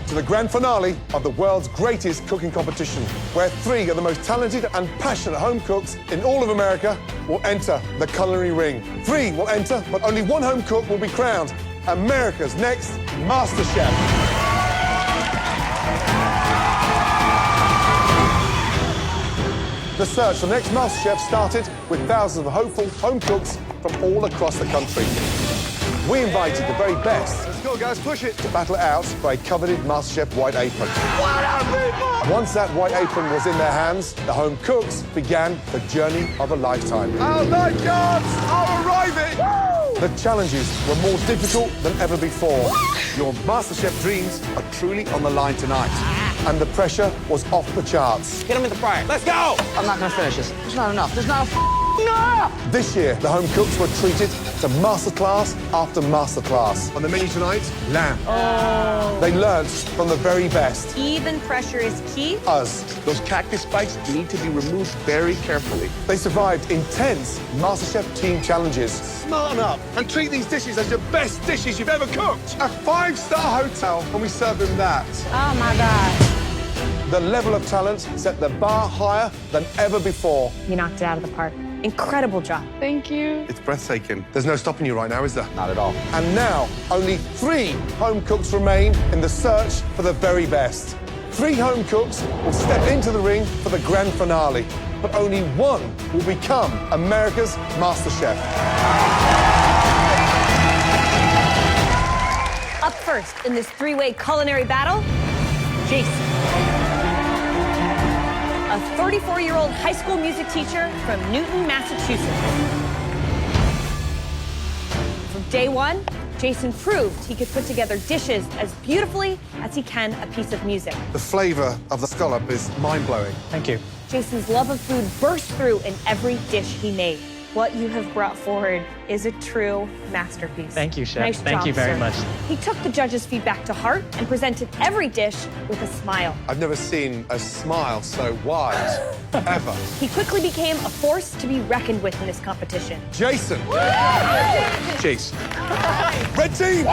to the grand finale of the world's greatest cooking competition, where 3 of the most talented and passionate home cooks in all of America will enter the culinary ring. 3 will enter, but only 1 home cook will be crowned America's next MasterChef. The search for the next MasterChef started with thousands of hopeful home cooks from all across the country. We invited the very best. Let's go, guys, push it. To battle it out for a coveted MasterChef white apron. Once that white apron was in their hands, the home cooks began the journey of a lifetime. Oh my God, I'm arriving! The challenges were more difficult than ever before. Your MasterChef dreams are truly on the line tonight. And the pressure was off the charts. Get them in the fryer. Let's go! I'm not gonna finish this. There's not enough. There's not enough. This year, the home cooks were treated to masterclass after masterclass. On the menu tonight, lamb. Oh. They learned from the very best. Even pressure is key. Us. Those cactus spikes need to be removed very carefully. They survived intense MasterChef team challenges. Smarten up and treat these dishes as your best dishes you've ever cooked. A 5-star hotel, and we serve them that. Oh, my God. The level of talent set the bar higher than ever before. You knocked it out of the park. Incredible job. Thank you. It's breathtaking. There's no stopping you right now, is there? Not at all. And now, only 3 home cooks remain in the search for the very best. 3 home cooks will step into the ring for the grand finale, but only 1 will become America's MasterChef. Up first in this 3-way culinary battle, Jason. A 34-year-old high school music teacher from Newton, Massachusetts. From day 1, Jason proved he could put together dishes as beautifully as he can a piece of music. The flavor of the scallop is mind-blowing. Thank you. Jason's love of food burst through in every dish he made. What you have brought forward is a true masterpiece. Thank you, Chef. Nice Thank job, you very sir. much. He took the judges' feedback to heart and presented every dish with a smile. I've never seen a smile so wide, ever. He quickly became a force to be reckoned with in this competition. Jason. Jason. Red team. A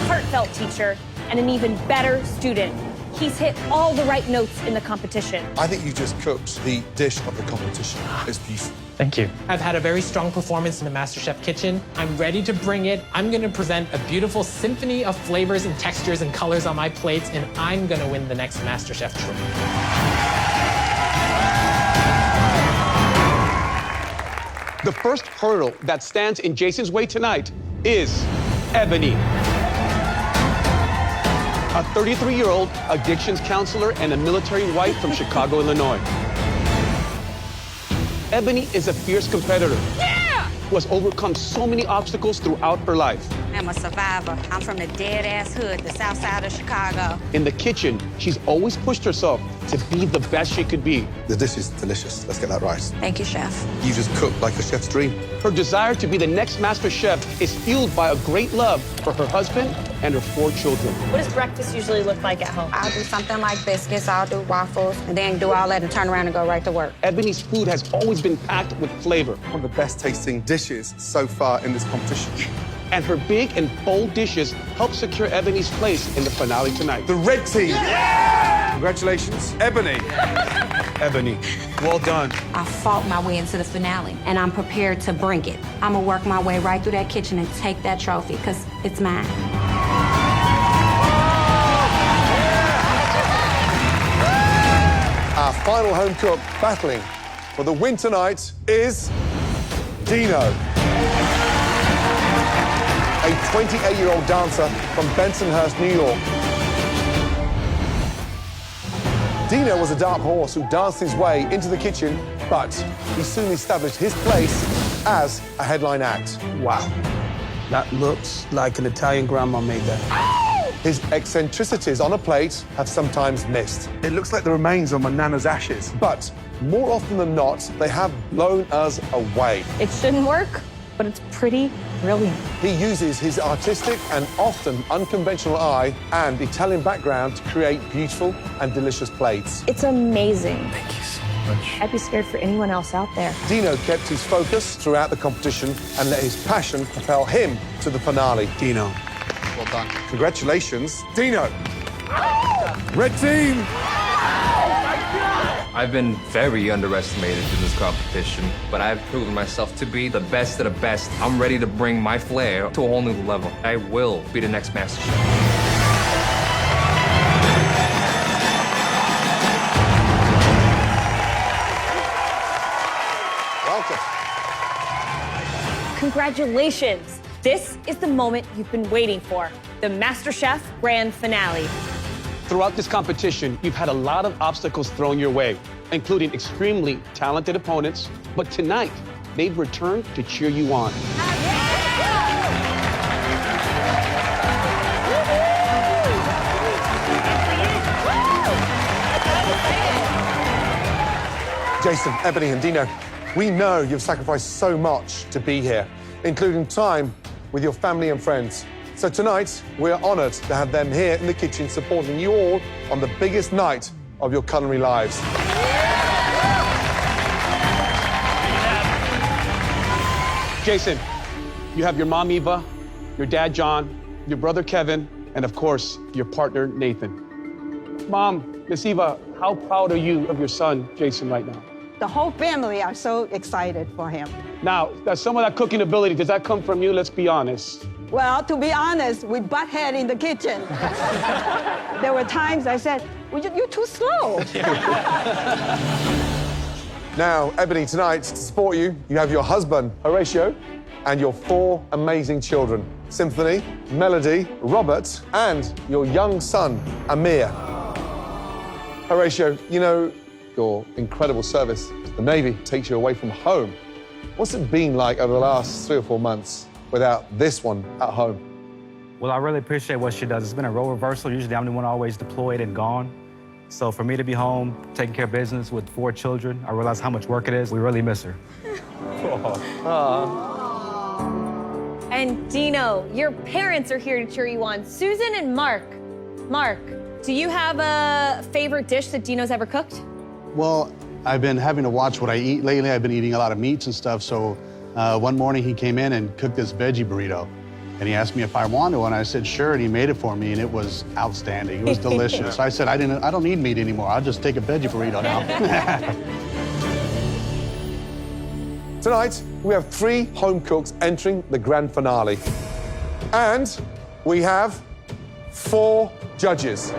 heartfelt teacher and an even better student. He's hit all the right notes in the competition. I think you just cooked the dish of the competition. It's beautiful. Thank you. I've had a very strong performance in the MasterChef kitchen. I'm ready to bring it. I'm gonna present a beautiful symphony of flavors and textures and colors on my plates, and I'm gonna win the next MasterChef trophy. The first hurdle that stands in Jason's way tonight is Ebony. A 33-year-old addictions counselor and a military wife from Chicago, Illinois. Ebony is a fierce competitor who has overcome so many obstacles throughout her life. I'm a survivor. I'm from the dead-ass hood, the south side of Chicago. In the kitchen, she's always pushed herself to be the best she could be. The dish is delicious. Let's get that right. Thank you, Chef. You just cooked like a chef's dream. Her desire to be the next master chef is fueled by a great love for her husband and her 4 children. What does breakfast usually look like at home? I'll do something like biscuits, I'll do waffles, and then do all that and turn around and go right to work. Ebony's food has always been packed with flavor. One of the best tasting dishes so far in this competition. And her big and bold dishes help secure Ebony's place in the finale tonight. The red team. Congratulations, Ebony. Ebony, well done. I fought my way into the finale, and I'm prepared to bring it. I'm gonna work my way right through that kitchen and take that trophy, because it's mine. Our final home cook battling for the win tonight is Dino. A 28-year-old dancer from Bensonhurst, New York. Dino was a dark horse who danced his way into the kitchen, but he soon established his place as a headline act. Wow, that looks like an Italian grandma made that. His eccentricities on a plate have sometimes missed. It looks like the remains of my nana's ashes. But more often than not, they have blown us away. It shouldn't work, but it's pretty brilliant. He uses his artistic and often unconventional eye and Italian background to create beautiful and delicious plates. It's amazing. Thank you so much. I'd be scared for anyone else out there. Dino kept his focus throughout the competition and let his passion propel him to the finale. Dino, well done. Congratulations, Dino. Red team. I've been very underestimated in this competition, but I've proven myself to be the best of the best. I'm ready to bring my flair to a whole new level. I will be the next MasterChef. Welcome. Congratulations. This is the moment you've been waiting for, the MasterChef Grand Finale. Throughout this competition, you've had a lot of obstacles thrown your way, including extremely talented opponents. But tonight, they've returned to cheer you on. Jason, Ebony, and Dino, we know you've sacrificed so much to be here, including time with your family and friends. So tonight, we're honored to have them here in the kitchen supporting you all on the biggest night of your culinary lives. Jason, you have your mom, Eva, your dad, John, your brother, Kevin, and of course, your partner, Nathan. Mom, Miss Eva, how proud are you of your son, Jason, right now? The whole family are so excited for him. Now, some of that cooking ability, does that come from you? Let's be honest. Well, to be honest, we butt head in the kitchen. There were times I said, well, you're too slow. Now, Ebony, tonight, to support you, you have your husband, Horatio, and your 4 amazing children, Symphony, Melody, Robert, and your young son, Amir. Horatio, you know, your incredible service, the Navy takes you away from home. What's it been like over the last 3 or 4 months without this one at home? Well, I really appreciate what she does. It's been a role reversal. Usually I'm the one always deployed and gone. So for me to be home, taking care of business with 4 children, I realize how much work it is. We really miss her. And Dino, your parents are here to cheer you on. Susan and Mark. Mark, do you have a favorite dish that Dino's ever cooked? Well, I've been having to watch what I eat lately. I've been eating a lot of meats and stuff, so one morning he came in and cooked this veggie burrito. And he asked me if I wanted one. I said, sure, and he made it for me, and it was outstanding. It was delicious. I said, I don't need meat anymore. I'll just take a veggie burrito now. Tonight, we have 3 home cooks entering the grand finale. And we have 4 judges.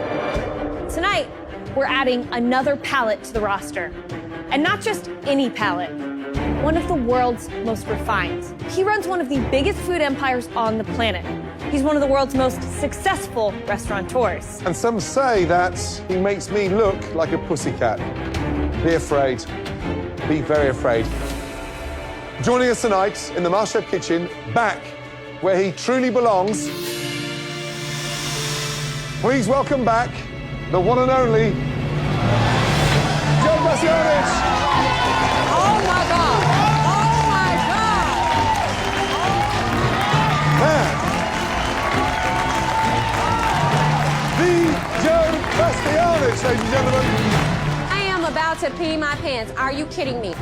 Tonight, we're adding another palate to the roster. And not just any palate, one of the world's most refined. He runs one of the biggest food empires on the planet. He's one of the world's most successful restaurateurs. And some say that he makes me look like a pussycat. Be afraid. Be very afraid. Joining us tonight in the MasterChef kitchen, back where he truly belongs, please welcome back the one and only Joe Bastianich. Oh, my God. Oh, my God. The Joe Bastianich, ladies and gentlemen. I am about to pee my pants. Are you kidding me?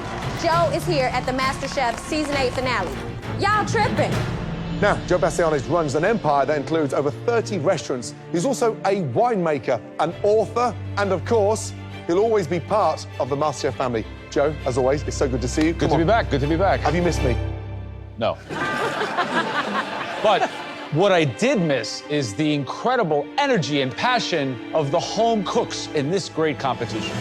Joe is here at the MasterChef Season 8 finale. Y'all tripping. Now, Joe Bastianich runs an empire that includes over 30 restaurants. He's also a winemaker, an author, and of course, he'll always be part of the MasterChef family. Joe, as always, it's so good to see you. Good to be back, good to be back. Have you missed me? No. But what I did miss is the incredible energy and passion of the home cooks in this great competition.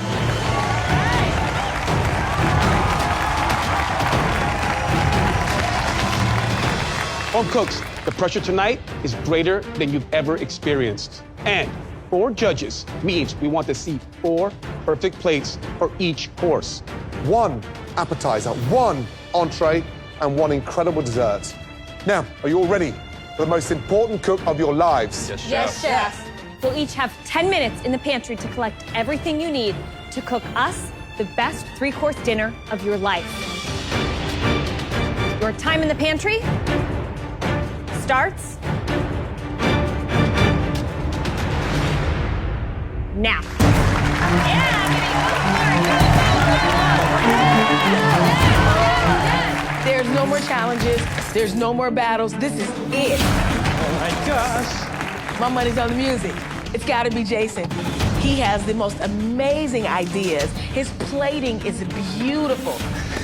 Home cooks, the pressure tonight is greater than you've ever experienced. And 4 judges means we want to see 4 perfect plates for each course. 1 appetizer, 1 entree, and 1 incredible dessert. Now, are you all ready for the most important cook of your lives? Yes, Chef. Yes, Chef. You'll each have 10 minutes in the pantry to collect everything you need to cook us the best 3-course dinner of your life. Your time in the pantry starts now. There's no more challenges. There's no more battles. This is it. Oh my gosh. My money's on the music. It's gotta be Jason. He has the most amazing ideas. His plating is beautiful,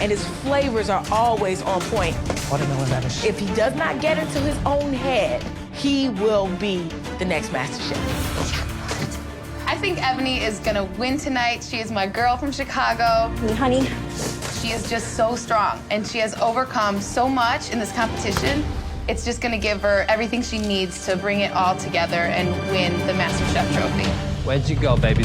and his flavors are always on point. Watermelon radish. If he does not get into his own head, he will be the next MasterChef. I think Ebony is gonna win tonight. She is my girl from Chicago. Honey. She is just so strong, and she has overcome so much in this competition. It's just gonna give her everything she needs to bring it all together and win the MasterChef trophy. Where'd you go, baby?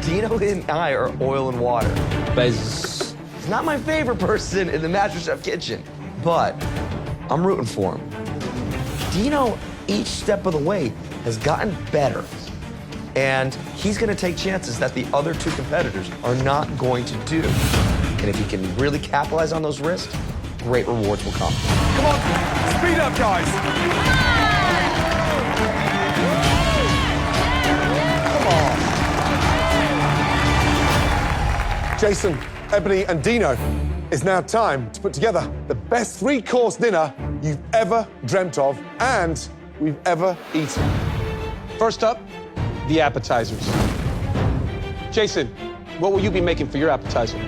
Dino and I are oil and water. He's not my favorite person in the MasterChef kitchen, but I'm rooting for him. Dino, each step of the way, has gotten better. And he's going to take chances that the other two competitors are not going to do. And if he can really capitalize on those risks, great rewards will come. Come on, speed up, guys. Jason, Ebony, and Dino, it's now time to put together the best three-course dinner you've ever dreamt of and we've ever eaten. First up, the appetizers. Jason, what will you be making for your appetizer?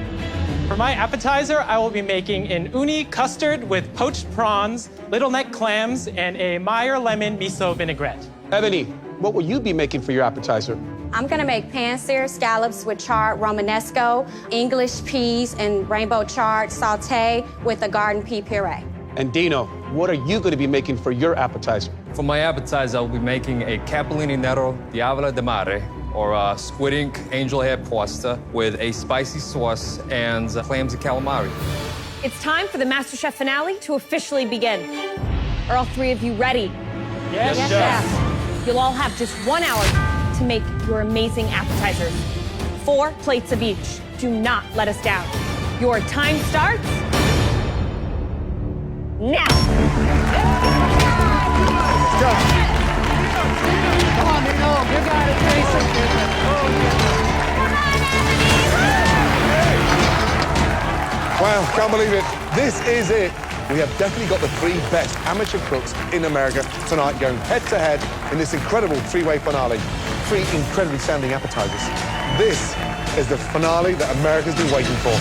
For my appetizer, I will be making an uni custard with poached prawns, little neck clams, and a Meyer lemon miso vinaigrette. Ebony, what will you be making for your appetizer? I'm gonna make pan-seared scallops with charred Romanesco, English peas, and rainbow charred sauté with a garden pea puree. And Dino, what are you going to be making for your appetizer? For my appetizer, I'll be making a capellini nero diavola de mare, or a squid ink angel hair pasta with a spicy sauce and clams and calamari. It's time for the MasterChef finale to officially begin. Are all three of you ready? Yes, Chef. You'll all have just 1 hour to make your amazing appetizers. 4 plates of each. Do not let us down. Your time starts now. Go. Come on, Dino. You got it, Jason. Wow, can't believe it. This is it. We have definitely got the 3 best amateur cooks in America tonight going head-to-head in this incredible 3-way finale. 3 incredibly sounding appetizers. This is the finale that America's been waiting for.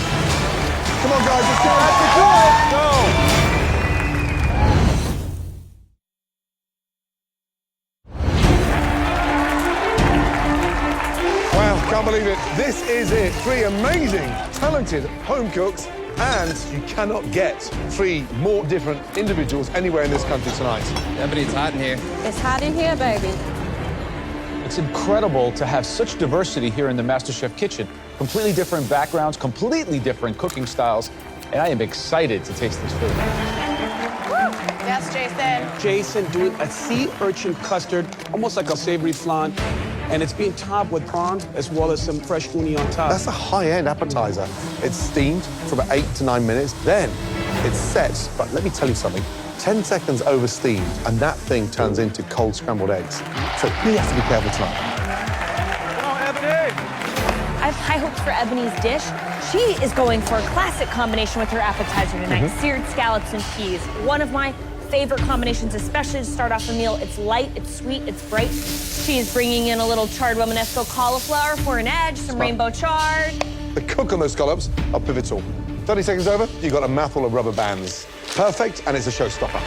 Come on, guys, let's go. Let's go. Wow, can't believe it. This is it. 3 amazing, talented home cooks, and you cannot get 3 more different individuals anywhere in this country tonight. Ebony, it's hot in here. It's hot in here, baby. It's incredible to have such diversity here in the MasterChef kitchen. Completely different backgrounds, completely different cooking styles, and I am excited to taste this food. Yes, Jason. Jason doing a sea urchin custard, almost like a savory flan, and it's being topped with prawns as well as some fresh uni on top. That's a high-end appetizer. It's steamed for about 8 to 9 minutes. Then it's set, but let me tell you something. 10 seconds over steamed, and that thing turns into cold scrambled eggs. So he has to be careful tonight. Come on, Ebony! I have high hopes for Ebony's dish. She is going for a classic combination with her appetizer tonight. Seared scallops and peas. One of my favorite combinations, especially to start off a meal. It's light, it's sweet, it's bright. She is bringing in a little charred Romanesco cauliflower for an edge, some rainbow chard. The cook on those scallops are pivotal. 30 seconds over, you got a mouthful of rubber bands. Perfect, and it's a showstopper.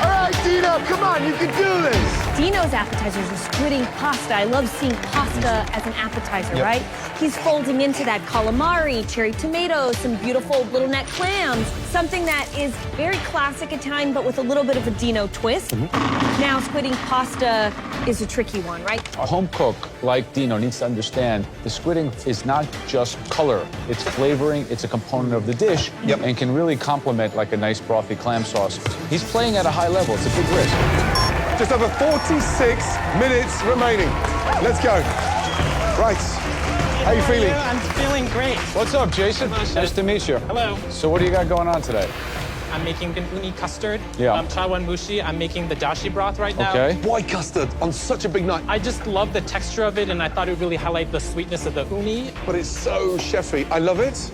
All right, Dino, come on, you can do this. Dino's appetizers are squid ink pasta. I love seeing pasta as an appetizer, right? He's folding into that calamari, cherry tomatoes, some beautiful little neck clams, something that is very classic Italian, but with a little bit of a Dino twist. Now, squid ink pasta is a tricky one, right? A home cook like Dino needs to understand the squid ink is not just color, it's flavoring, it's a component of the dish, and can really complement like a nice brothy clam sauce. He's playing at a high level, it's a big risk. Just over 46 minutes remaining. Let's go. Right. How you feeling? I'm feeling great. What's up, Jason? Nice to meet you. Hello. So what do you got going on today? I'm making an uni custard. Yeah. Chawan mushi. I'm making the dashi broth right now. Okay. Why custard on such a big night? I just love the texture of it, and I thought it would really highlight the sweetness of the uni. But it's so chefy. I love it,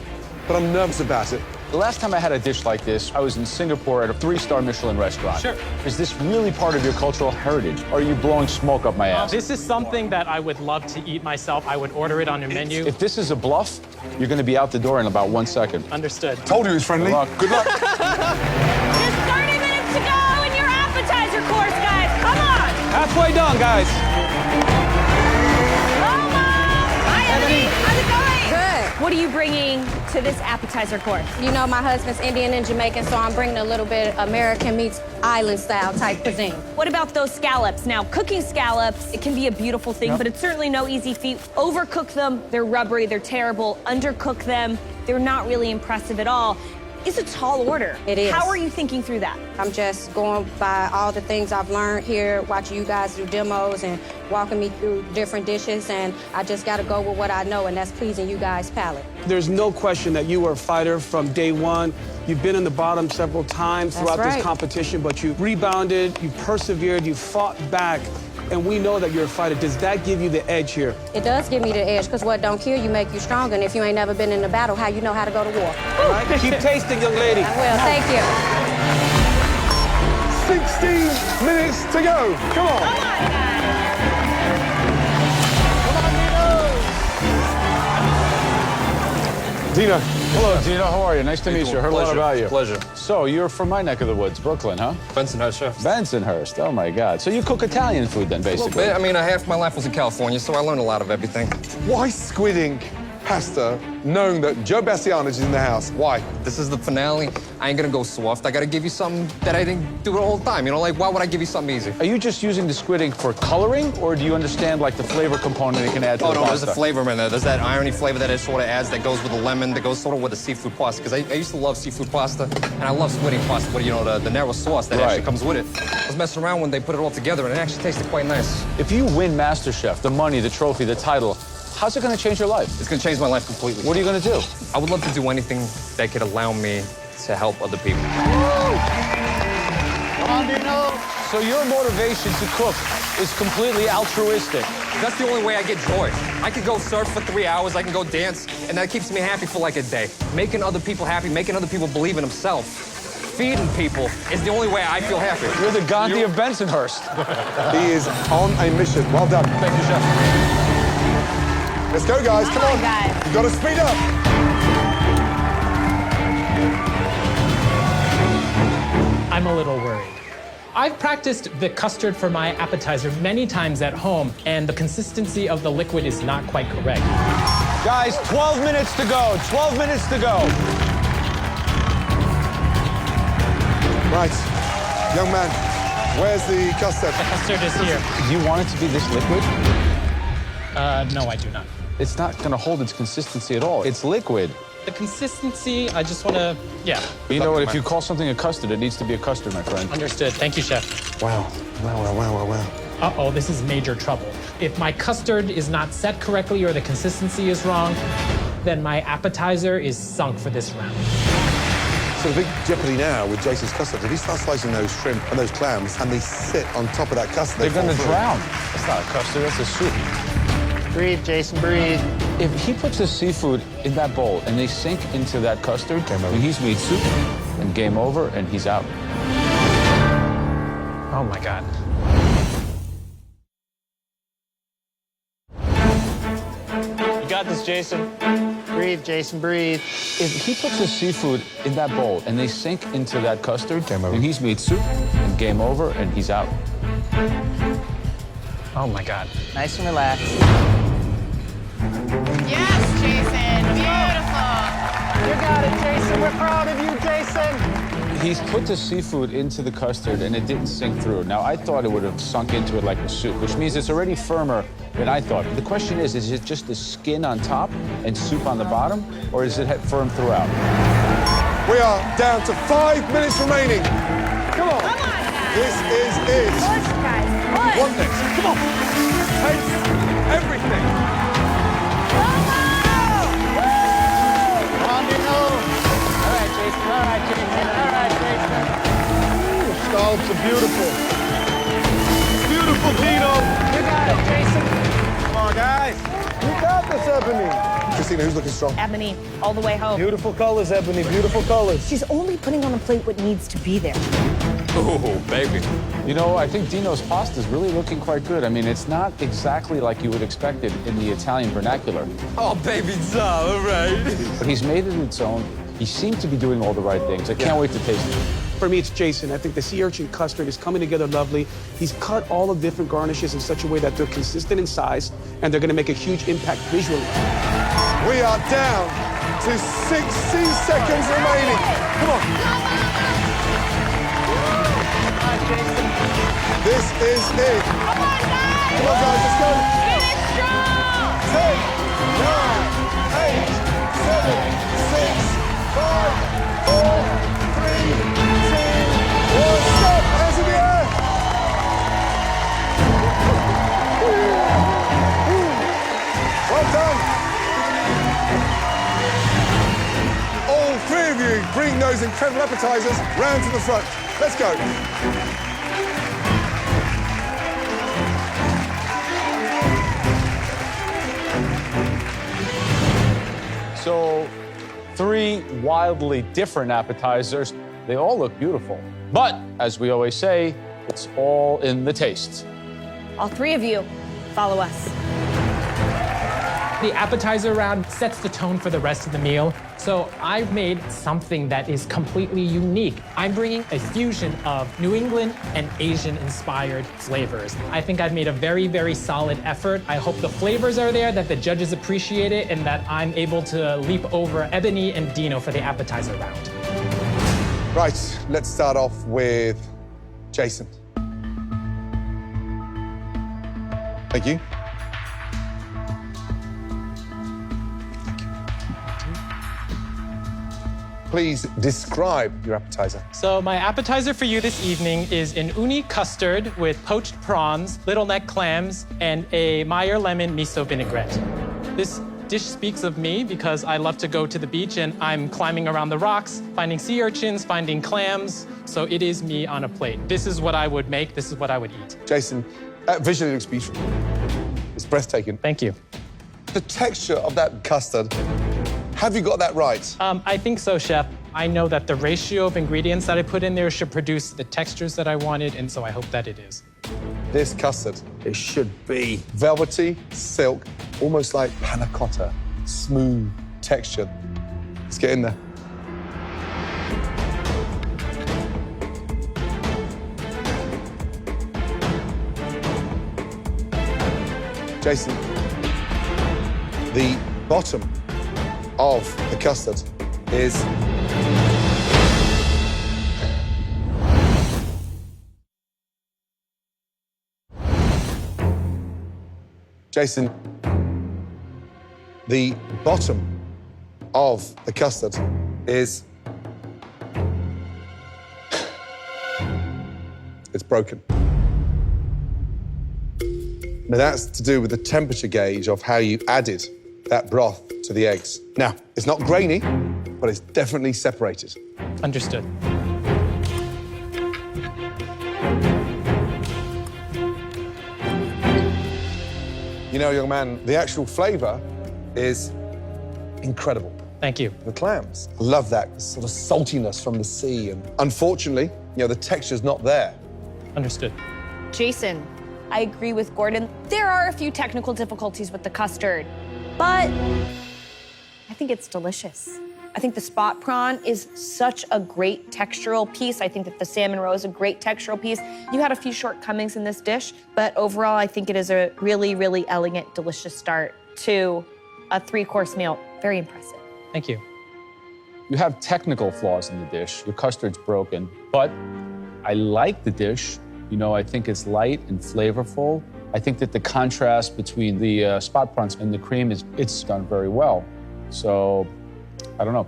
but I'm nervous about it. The last time I had a dish like this, I was in Singapore at a 3-star Michelin restaurant. Sure. Is this really part of your cultural heritage? Or are you blowing smoke up my ass? This is something that I would love to eat myself. I would order it on your menu. If this is a bluff, you're going to be out the door in about 1 second. Understood. Told you he was friendly. Good luck. Just 30 minutes to go in your appetizer course, guys. Come on. Halfway done, guys. Hi, Ebony. How's it going? Good. What are you bringing to this appetizer course? You know, my husband's Indian and Jamaican, so I'm bringing a little bit American meets island style type cuisine. What about those scallops? Now, cooking scallops, it can be a beautiful thing, but it's certainly no easy feat. Overcook them, they're rubbery, they're terrible. Undercook them, they're not really impressive at all. It's a tall order. It is. How are you thinking through that? I'm just going by all the things I've learned here, watching you guys do demos and walking me through different dishes, and I just got to go with what I know, and that's pleasing you guys' palate. There's no question that you were a fighter from day one. You've been in the bottom several times throughout this competition, but you rebounded, you persevered, you fought back, and we know that you're a fighter. Does that give you the edge here? It does give me the edge, because what don't kill you make you stronger, and if you ain't never been in a battle, how you know how to go to war? All right, keep tasting, young lady. I will, thank you. 16 minutes to go. Come on. Dino. Hello, Dino. How are you? Nice to meet you. Heard a lot about you. Pleasure. So, you're from my neck of the woods, Brooklyn, huh? Bensonhurst, chef. Bensonhurst. Oh, my God. So you cook Italian food then, A basically? little bit. I mean, half my life was in California, so I learned a lot of everything. Why squid ink pasta knowing that Joe Bastianich is in the house? Why? This is the finale. I ain't gonna go soft. I gotta give you something that I didn't do the whole time. You know, like, why would I give you something easy? Are you just using the squid ink for coloring, or do you understand, like, the flavor component it can add to the pasta? There's a flavor in there. There's that irony flavor that it sort of adds that goes with the lemon, that goes sort of with the seafood pasta. Because I used to love seafood pasta, and I love squid ink pasta with, you know, the narrow sauce that actually comes with it. I was messing around when they put it all together, and it actually tasted quite nice. If you win MasterChef, the money, the trophy, the title, how's it going to change your life? It's going to change my life completely. What are you going to do? I would love to do anything that could allow me to help other people. Come on, Dino. So your motivation to cook is completely altruistic. That's the only way I get joy. I could go surf for 3 hours, I can go dance, and that keeps me happy for like a day. Making other people happy, making other people believe in themselves, feeding people is the only way I feel happy. You're the Gandhi of Bensonhurst. He is on a mission. Well done. Thank you, Chef. Let's go, guys. Come on. guys. You've got to speed up. I'm a little worried. I've practiced the custard for my appetizer many times at home, and the consistency of the liquid is not quite correct. Guys, 12 minutes to go. 12 minutes to go. Right. Young man, where's the custard? The custard is here. Do you want it to be this liquid? No, I do not. It's not going to hold its consistency at all. It's liquid. The consistency, I just want to, yeah. You know what? If you call something a custard, it needs to be a custard, my friend. Understood. Thank you, Chef. Wow. Wow. Uh-oh, this is major trouble. If my custard is not set correctly or the consistency is wrong, then my appetizer is sunk for this round. So the big jeopardy now with Jason's custard, if he starts slicing those shrimp and those clams and they sit on top of that custard, They're going to drown. That's not a custard, that's a soup. Breathe, Jason, breathe. If he puts the seafood in that bowl and they sink into that custard, and he's made soup, and game over, and he's out. Oh, my God. You got this, Jason. Breathe, Jason, breathe. If he puts the seafood in that bowl and they sink into that custard, and he's made soup, and game over, and he's out. Oh, my God. Nice and relaxed. Yes, Jason. Beautiful. You got it, Jason. We're proud of you, Jason. He's put the seafood into the custard, and it didn't sink through. Now, I thought it would have sunk into it like a soup, which means it's already firmer than I thought. The question is it just the skin on top and soup on the bottom, or is it firm throughout? We are down to 5 minutes remaining. Come on. Come on, guys. This is it. Push, guys. Push. One next. Come on. Taste everything. Come on, Dino. All right, Jason. All right, chicken dinner. All right, Jason. Scallops are beautiful. Beautiful, Dino. You got it, Jason. Come on, guys. You got this, Ebony. Christina, who's looking strong? Ebony, all the way home. Beautiful colors, Ebony, beautiful colors. She's only putting on a plate what needs to be there. Oh, baby. You know, I think Dino's pasta is really looking quite good. I mean, it's not exactly like you would expect it in the Italian vernacular. Oh, baby, it's all right. But he's made it its own. He seemed to be doing all the right things. I can't wait to taste it. For me, it's Jason. I think the sea urchin custard is coming together lovely. He's cut all the different garnishes in such a way that they're consistent in size, and they're gonna make a huge impact visually. We are down to 60 seconds remaining. Come on. This is it. Come on, guys, let's go. Finish strong. 10, 9, 8, 7, 6, 5, 4, 3, 2, 1. Stop. Hands in the air. Well done. All three of you bring those incredible appetizers round to the front. Let's go. So, 3 wildly different appetizers. They all look beautiful. But, as we always say, it's all in the taste. All three of you, follow us. The appetizer round sets the tone for the rest of the meal. So I've made something that is completely unique. I'm bringing a fusion of New England and Asian-inspired flavors. I think I've made a very, very solid effort. I hope the flavors are there, that the judges appreciate it, and that I'm able to leap over Ebony and Dino for the appetizer round. Right, let's start off with Jason. Thank you. Please describe your appetizer. So my appetizer for you this evening is an uni custard with poached prawns, little neck clams, and a Meyer lemon miso vinaigrette. This dish speaks of me because I love to go to the beach and I'm climbing around the rocks, finding sea urchins, finding clams. So it is me on a plate. This is what I would make. This is what I would eat. Jason, visually it looks beautiful. It's breathtaking. Thank you. The texture of that custard, have you got that right? I think so, Chef. I know that the ratio of ingredients that I put in there should produce the textures that I wanted, and so I hope that it is. This custard, it should be velvety, silk, almost like panna cotta, smooth texture. Let's get in there. Jason, the bottom of the custard is Jason, the bottom of the custard is it's broken. Now that's to do with the temperature gauge of how you added that broth to the eggs. Now, it's not grainy, but it's definitely separated. Understood. You know, young man, the actual flavor is incredible. Thank you. The clams. I love that sort of saltiness from the sea. And unfortunately, you know, the texture's not there. Understood. Jason, I agree with Gordon. There are a few technical difficulties with the custard, but I think it's delicious. I think the spot prawn is such a great textural piece. I think that the salmon roe is a great textural piece. You had a few shortcomings in this dish, but overall, I think it is a really, really elegant, delicious start to a 3-course meal. Very impressive. Thank you. You have technical flaws in the dish. Your custard's broken, but I like the dish. You know, I think it's light and flavorful. I think that the contrast between the spot prawns and the cream it's done very well. So, I don't know.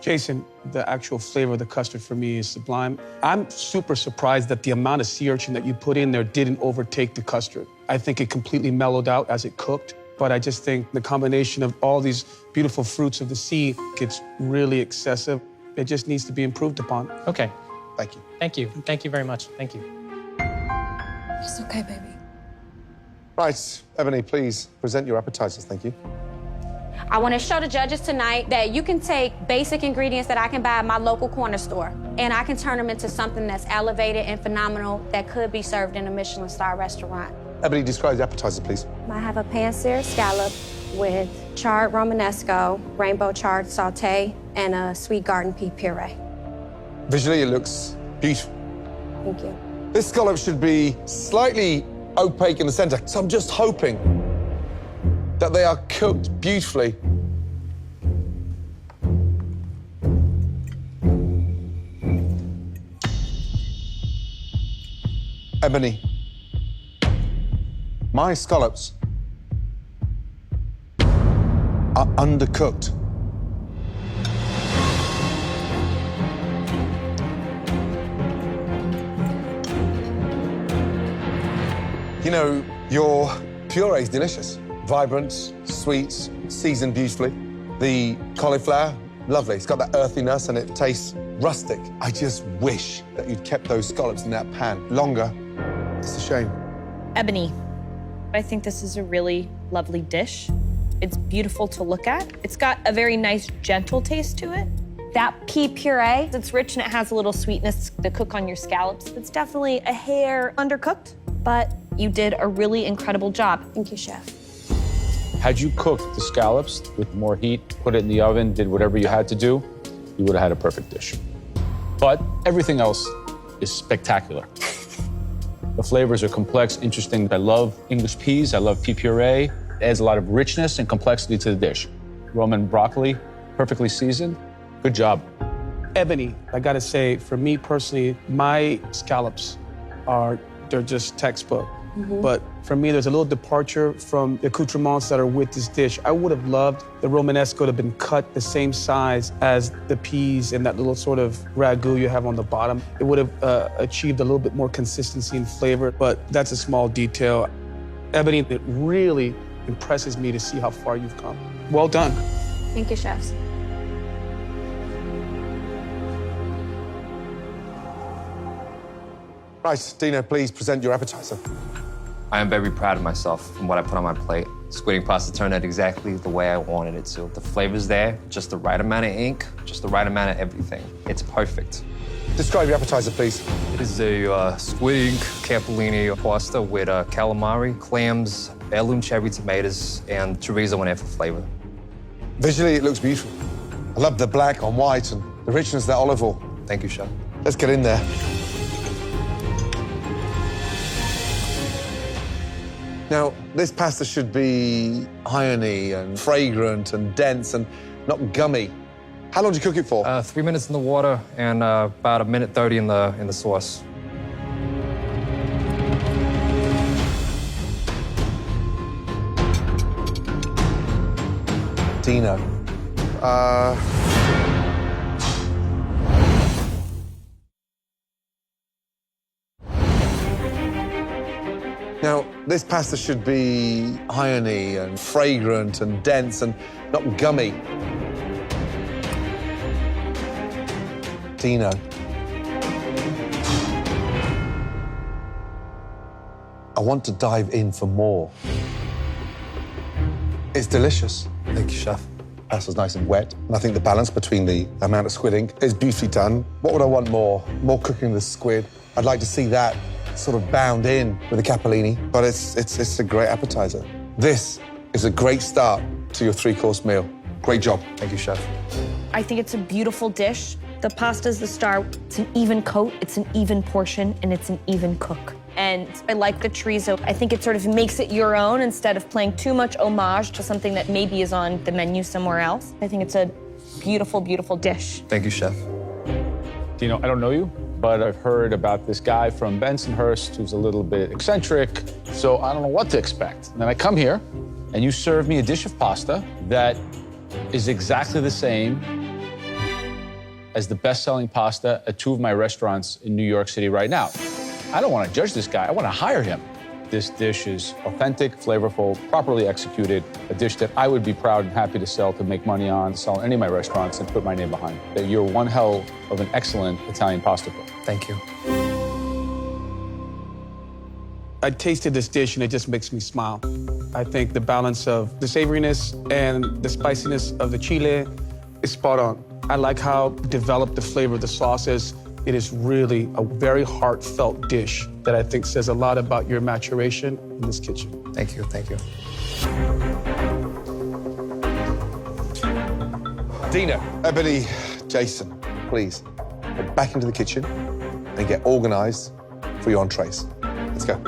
Jason, the actual flavor of the custard for me is sublime. I'm super surprised that the amount of sea urchin that you put in there didn't overtake the custard. I think it completely mellowed out as it cooked, but I just think the combination of all these beautiful fruits of the sea gets really excessive. It just needs to be improved upon. Okay. Thank you. Thank you. Thank you very much. Thank you. It's okay, baby. Right, Ebony, please present your appetizers, thank you. I want to show the judges tonight that you can take basic ingredients that I can buy at my local corner store, and I can turn them into something that's elevated and phenomenal that could be served in a Michelin star restaurant. Ebony, describe the appetizer, please. I have a pan-seared scallop with charred Romanesco, rainbow charred sauté, and a sweet garden pea puree. Visually, it looks beautiful. Thank you. This scallop should be slightly opaque in the center, so I'm just hoping that they are cooked beautifully. Ebony, my scallops are undercooked. You know, your puree is delicious. Vibrant, sweet, seasoned beautifully. The cauliflower, lovely. It's got that earthiness and it tastes rustic. I just wish that you'd kept those scallops in that pan longer. It's a shame. Ebony, I think this is a really lovely dish. It's beautiful to look at. It's got a very nice, gentle taste to it. That pea puree, it's rich and it has a little sweetness to cook on your scallops. It's definitely a hair undercooked, but you did a really incredible job. Thank you, chef. Had you cooked the scallops with more heat, put it in the oven, did whatever you had to do, you would have had a perfect dish. But everything else is spectacular. The flavors are complex, interesting. I love English peas. I love pea puree. It adds a lot of richness and complexity to the dish. Roman broccoli, perfectly seasoned. Good job. Ebony, I gotta say, for me personally, my scallops they're just textbook. But for me, there's a little departure from the accoutrements that are with this dish. I would have loved the Romanesco to have been cut the same size as the peas and that little sort of ragu you have on the bottom. It would have achieved a little bit more consistency and flavor, but that's a small detail. Ebony, it really impresses me to see how far you've come. Well done. Thank you, chefs. Right, Dino, please present your appetizer. I am very proud of myself from what I put on my plate. Squid ink pasta turned out exactly the way I wanted it to. The flavor's there, just the right amount of ink, just the right amount of everything. It's perfect. Describe your appetizer, please. It is a squid ink capellini pasta with calamari, clams, heirloom cherry tomatoes, and chorizo in it for flavor. Visually, it looks beautiful. I love the black on white and the richness of that olive oil. Thank you, chef. Let's get in there. Now, this pasta should be irony and fragrant and dense and not gummy. How long do you cook it for? 3 minutes in the water and about 1 minute 30 in the sauce. Dino. Now, this pasta should be irony and fragrant and dense and not gummy. Dino. I want to dive in for more. It's delicious. Thank you, chef. Pasta's nice and wet, and I think the balance between the amount of squid ink is beautifully done. What would I want more? More cooking of the squid. I'd like to see that sort of bound in with the capellini, but it's a great appetizer. This is a great start to your 3-course meal. Great job. Thank you, chef. I think it's a beautiful dish. The pasta's the star. It's an even coat, it's an even portion, and it's an even cook. And I like the chorizo. I think it sort of makes it your own instead of playing too much homage to something that maybe is on the menu somewhere else. I think it's a beautiful, beautiful dish. Thank you, chef. Dino, I don't know you, but I've heard about this guy from Bensonhurst who's a little bit eccentric, so I don't know what to expect. And then I come here, and you serve me a dish of pasta that is exactly the same as the best-selling pasta at 2 of my restaurants in New York City right now. I don't want to judge this guy, I want to hire him. This dish is authentic, flavorful, properly executed, a dish that I would be proud and happy to sell, to make money on, sell in any of my restaurants and put my name behind it. You're one hell of an excellent Italian pasta cook. Thank you. I tasted this dish and it just makes me smile. I think the balance of the savoriness and the spiciness of the chile is spot on. I like how developed the flavor of the sauce is. It is really a very heartfelt dish that I think says a lot about your maturation in this kitchen. Thank you, thank you. Dino, Ebony, Jason, please go back into the kitchen and get organized for your entrees. Let's go.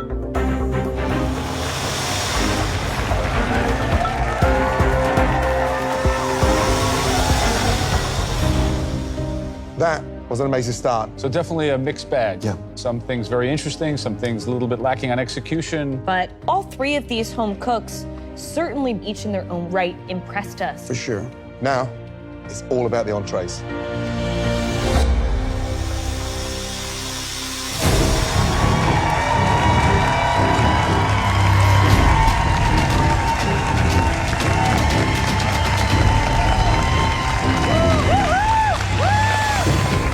That was an amazing start. So definitely a mixed bag. Yeah. Some things very interesting, some things a little bit lacking on execution. But all three of these home cooks, certainly each in their own right, impressed us. For sure. Now, it's all about the entrees.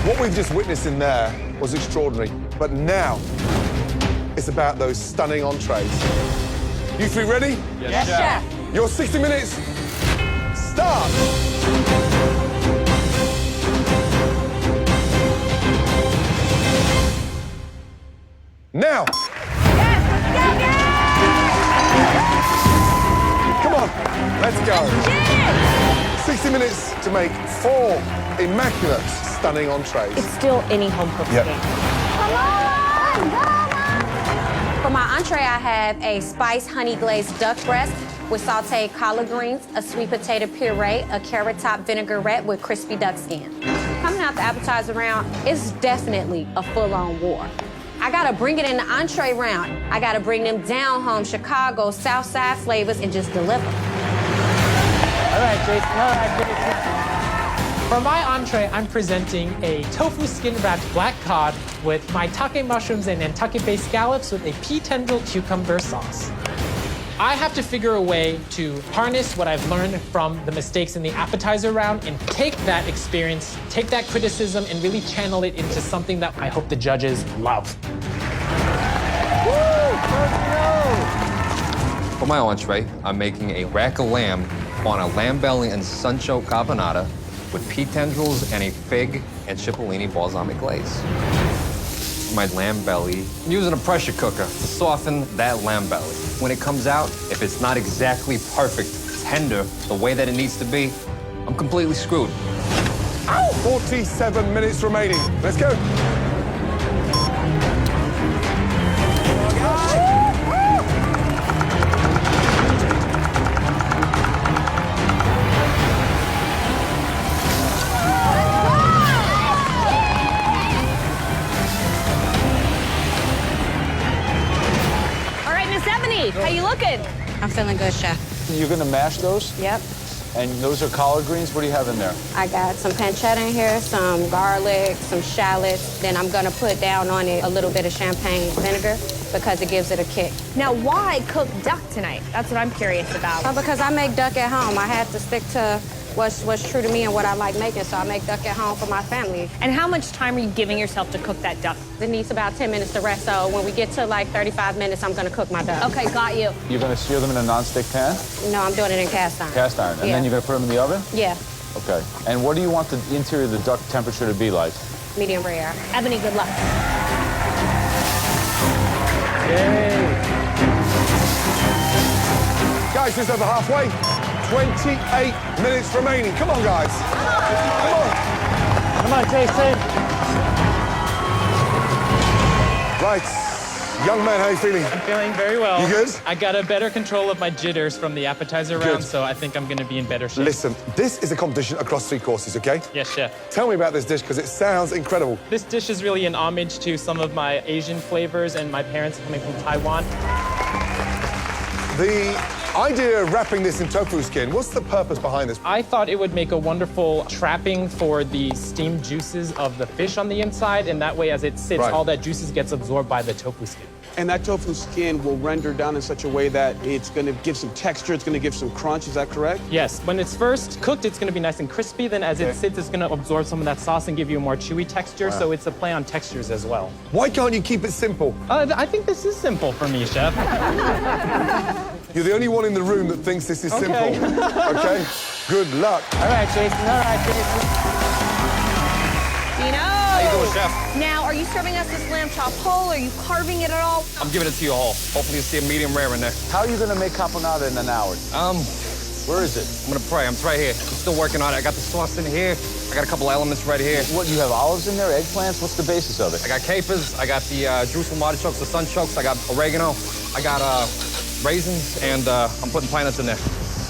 What we've just witnessed in there was extraordinary, but now it's about those stunning entrees. You three ready? Yes, Chef. Your 60 minutes, start! Now! Come on, let's go. 60 minutes to make 4 immaculate, stunning entrees. It's still any home cook's Yep. game. For my entree, I have a spiced honey glazed duck breast with sauteed collard greens, a sweet potato puree, a carrot top vinaigrette with crispy duck skin. Coming out the appetizer round, it's definitely a full-on war. I gotta bring it in the entree round. I gotta bring them down home Chicago, South Side flavors and just deliver. All right, Jason. All right, Jason. For my entree, I'm presenting a tofu skin-wrapped black cod with maitake mushrooms and Nantucket-based scallops with a pea tendril cucumber sauce. I have to figure a way to harness what I've learned from the mistakes in the appetizer round and take that experience, take that criticism, and really channel it into something that I hope the judges love. For my entree, I'm making a rack of lamb on a lamb belly and suncho carbonara with pea tendrils and a fig and cipollini balsamic glaze. For my lamb belly, I'm using a pressure cooker to soften that lamb belly. When it comes out, if it's not exactly perfect, tender, the way that it needs to be, I'm completely screwed. 47 minutes remaining. Let's go. How you looking? I'm feeling good, Chef. You're gonna mash those? Yep. And those are collard greens? What do you have in there? I got some pancetta in here, some garlic, some shallots. Then I'm gonna put down on it a little bit of champagne vinegar because it gives it a kick. Now, why cook duck tonight? That's what I'm curious about. Well, because I make duck at home. I had to stick to what's true to me and what I like making, so I make duck at home for my family. And how much time are you giving yourself to cook that duck? It needs about 10 minutes to rest, so when we get to like 35 minutes, I'm gonna cook my duck. Okay, got you. You're gonna sear them in a non-stick pan? No, I'm doing it in cast iron. Cast iron. And Yeah. then you're gonna put them in the oven? Yeah, Okay. And what do you want the interior of the duck temperature to be like? medium rare. Ebony, good luck. Guys, just over halfway. 28 minutes remaining. Come on, guys. Come on. Come on, Jason. Right. Young man, how you feeling? I'm feeling very well. You good? I got a better control of my jitters from the appetizer Good. round, so I think I'm gonna be in better shape. Listen, this is a competition across 3 courses, okay? Yes, Chef. Tell me about this dish, because it sounds incredible. This dish is really an homage to some of my Asian flavors and my parents coming from Taiwan. The idea of wrapping this in tofu skin, what's the purpose behind this? I thought it would make a wonderful trapping for the steamed juices of the fish on the inside, and that way as it sits, all that juices gets absorbed by the tofu skin. And that tofu skin will render down in such a way that it's going to give some texture, it's going to give some crunch, is that correct? Yes, when it's first cooked, it's going to be nice and crispy. Then as it sits, it's going to absorb some of that sauce and give you a more chewy texture, so it's a play on textures as well. Why can't you keep it simple? I think this is simple for me, Chef. You're the only one in the room that thinks this is simple. Okay? Good luck. All right, Jason. All right, Jason. Dino! How you doing, Chef? Now, are you serving us this lamb chop whole? Are you carving it at all? I'm giving it to you whole. Hopefully you see a medium rare in there. How are you gonna make caponata in an hour? Where is it? I'm gonna pray. I'm right here. I'm still working on it. I got the sauce in here. I got a couple elements right here. What, you have olives in there, eggplants? What's the basis of it? I got capers. I got the Jerusalem artichokes, the sunchokes. I got oregano. I got raisins, and I'm putting pine nuts in there.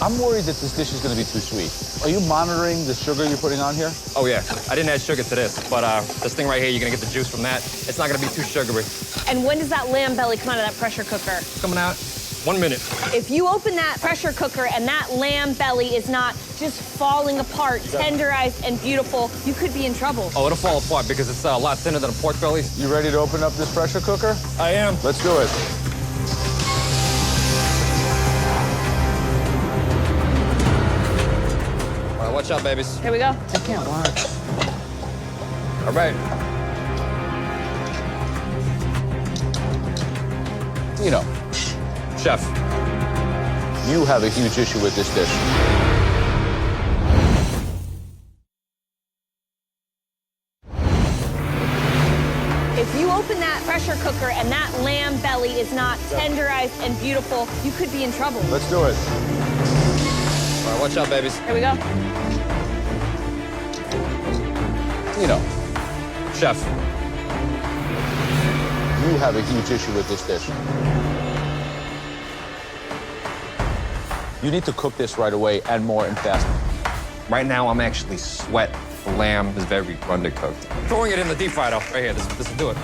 I'm worried that this dish is gonna be too sweet. Are you monitoring the sugar you're putting on here? Oh, yeah. I didn't add sugar to this, but this thing right here, you're gonna get the juice from that. It's not gonna be too sugary. And when does that lamb belly come out of that pressure cooker? It's coming out 1 minute. If you open that pressure cooker and that lamb belly is not just falling apart, tenderized and beautiful, you could be in trouble. Oh, it'll fall apart because it's a lot thinner than a pork belly. You ready to open up this pressure cooker? I am. Let's do it. All right, watch out, babies. Here we go. I can't watch. All right. You know, Chef. you have a huge issue with this dish. If you open that pressure cooker and that lamb belly is not tenderized and beautiful, you could be in trouble. Let's do it. All right, watch out, babies. Here we go. You know, Chef. you have a huge issue with this dish. You need to cook this right away and more and faster. Right now, I'm actually sweating. The lamb is very undercooked. Throwing it in the deep fryer, though. Right here, this will do it.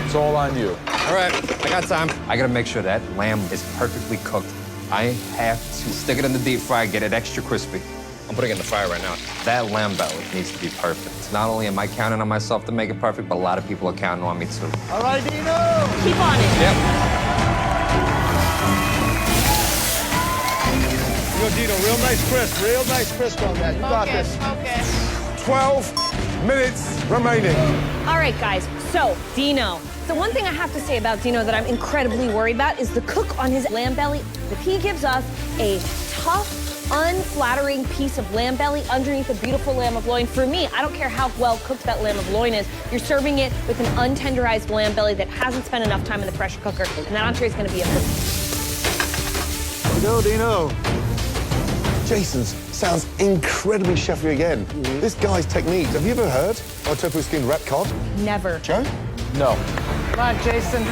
It's all on you. All right, I got time. I gotta make sure that lamb is perfectly cooked. I have to stick it in the deep fryer, get it extra crispy. I'm putting it in the fryer right now. That lamb belly needs to be perfect. Not only am I counting on myself to make it perfect, but a lot of people are counting on me too. All right, Dino. Keep on it. Yep. Yo, Dino, real nice crisp on that. You got this. Focus. 12 minutes remaining. All right, guys, so Dino. The one thing I have to say about Dino that I'm incredibly worried about is the cook on his lamb belly. If he gives us a tough, unflattering piece of lamb belly underneath a beautiful lamb of loin, for me, I don't care how well cooked that lamb of loin is, you're serving it with an untenderized lamb belly that hasn't spent enough time in the pressure cooker, and that entree is gonna be a Go, Dino. Jason's sounds incredibly chefy again. This guy's techniques, have you ever heard of tofu skin wrapped cod? never. Joe? No. Come on, Jason.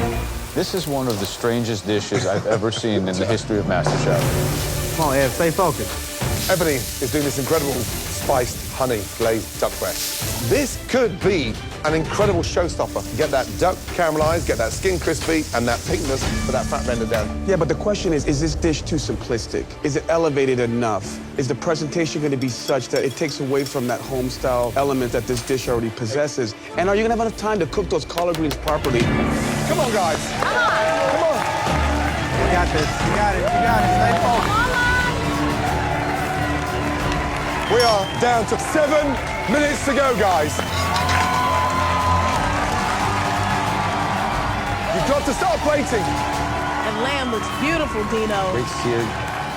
This is one of the strangest dishes I've ever seen in the history of MasterChef. Come on, Ed, stay focused. Ebony is doing this incredible spiced honey glazed duck breast. This could be an incredible showstopper. Get that duck caramelized, get that skin crispy, and that pinkness for that fat rendered down. Yeah, but the question is this dish too simplistic? Is it elevated enough? Is the presentation going to be such that it takes away from that home-style element that this dish already possesses? And are you going to have enough time to cook those collard greens properly? Come on, guys. Come on. Come on. You got this. You got it. You got it. Stay focused. We are down to 7 minutes to go, guys. You've got to start plating. The lamb looks beautiful, Dino. Great seared,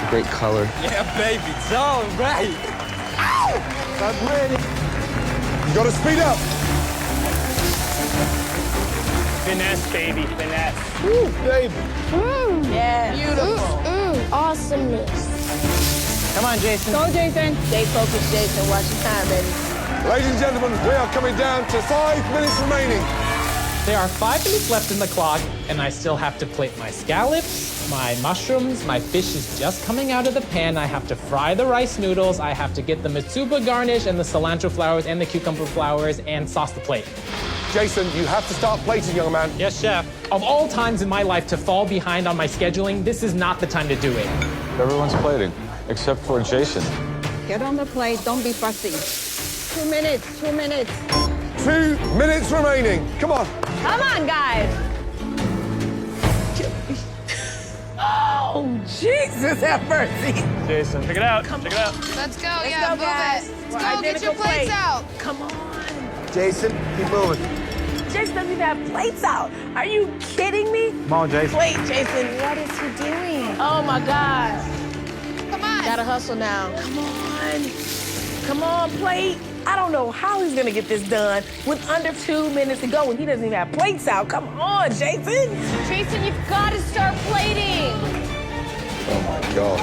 great color. Yeah, baby, it's all right. I'm ready. You got to speed up. Finesse, baby, finesse. Woo, baby. Yeah. Beautiful. Awesomeness. Come on, Jason. Go, Jason. Stay focused, Jason. Watch your time, baby. Ladies and gentlemen, we are coming down to 5 minutes remaining. There are 5 minutes left in the clock, and I still have to plate my scallops, my mushrooms, my fish is just coming out of the pan. I have to fry the rice noodles, I have to get the mitsuba garnish and the cilantro flowers and the cucumber flowers and sauce the plate. Jason, you have to start plating, young man. Yes, chef. Of all times in my life to fall behind on my scheduling, this is not the time to do it. Everyone's plating, except for Jason. Get on the plate. Don't be fussy. 2 minutes. 2 minutes. 2 minutes remaining. Come on. Come on, guys. Oh, Jesus, have mercy. Jason, check it out. Check it out. Let's go, Let's yeah, go, move guys. it. We're Let's go, get your identical plates plates. out. Come on. Jason, keep moving. Jason doesn't even have plates out. Are you kidding me? Come on, Jason. Plate, Jason. What is he doing? Oh, my God. Come on. Gotta hustle now. Come on. Come on, plate. I don't know how he's gonna get this done with under 2 minutes to go and he doesn't even have plates out. Come on, Jason. Jason, you've got to start plating. Oh my God.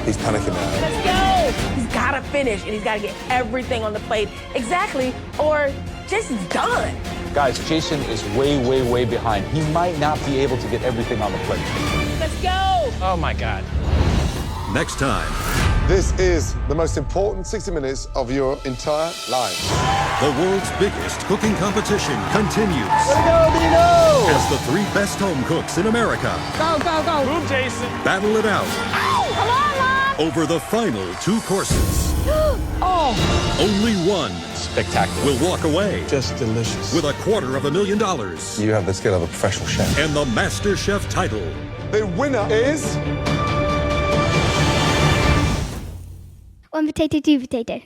He's panicking now. Let's go. He's gotta finish and he's gotta get everything on the plate exactly or Jason's done. Guys, Jason is way, way, way behind. He might not be able to get everything on the plate. Let's go. Oh my God. Next time. This is the most important 60 minutes of your entire lives. The world's biggest cooking competition continues. Way to go, Dino! As the 3 best home cooks in America Go, go, go. Move, Jason. battle it out Ow! Come on, Mom! over the final 2 courses. Oh, Only one Spectacular. will walk away Just delicious. with $250,000 You have the skill of a professional chef. and the MasterChef title. The winner is... 1 potato, 2 potato.